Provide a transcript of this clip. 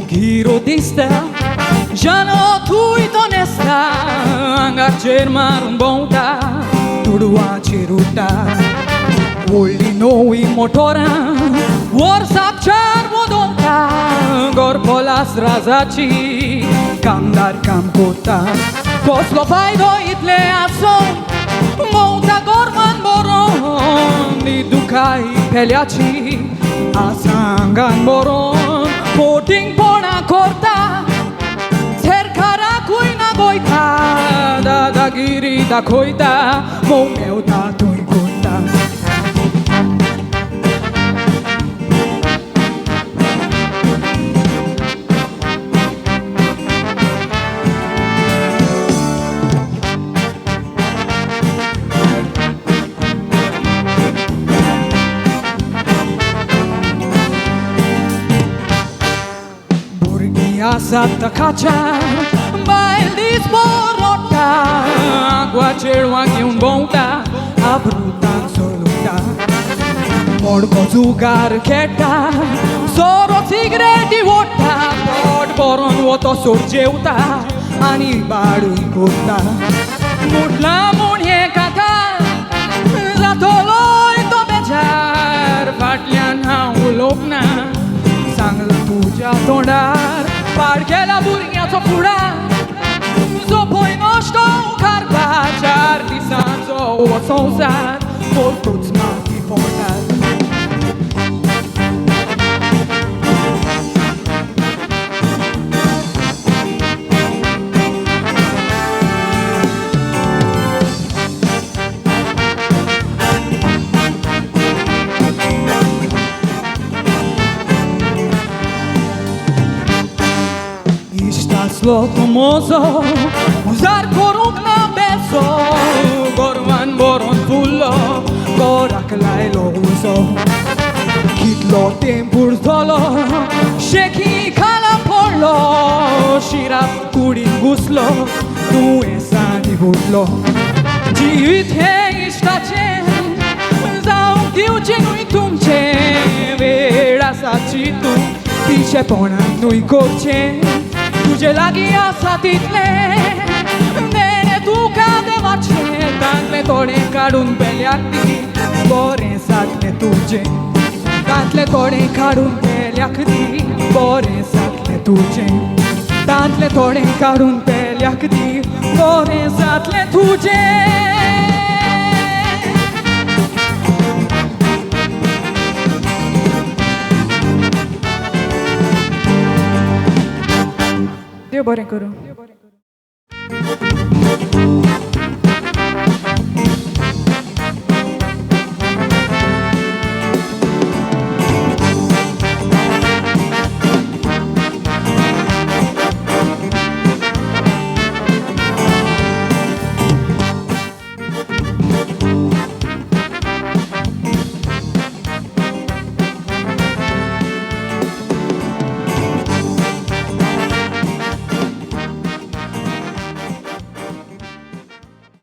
Girodista, já não tu e honesta, angacher marun bonta, tudo a chiruta, olhi no e motora, WhatsApp char modonta, gorpolas razachi, kamdar kamkota, poslo faido itle ason, monta gorman boron, ni dukai peliachi, asangan boron. Poding pona corta, cercara cuina goita, da giri da coita, mo meu da tui conta. Santa Cacha, baile borota, aguacheiro aqui bonta, a bruta absoluta. Morgo zugar keta, soro sigreti vota, pod boron voto surgeuta, ani baru ikota. Mutla muñeca ta, zatoloi to bejar, patlian haulopna, sangla puja tondar. Porque la burnia to pura so poi no sto carpa charti sanzo o sonzar por tuts mati portar Locomozo, usar corung na beso, gorman boron fullo, gorak lailo uso. Kitlo tempur solo, sheki kala porlo, shirap kurin guslo, tu esa di butlo. Jivit he ishtache, zau diuche nui tumche, vera sachitu, piche pona nui koche. तुझे लगी आशा तिथले देने तू का दे वाचे कान में तोड़े काढून पेल्याकती बोरे साथले तुझे कातले तोड़े काढून पेल्याकती बोरे साथले तुझे कातले तोड़े काढून पेल्याकती बोरे साथले तुझे देव बरें करूं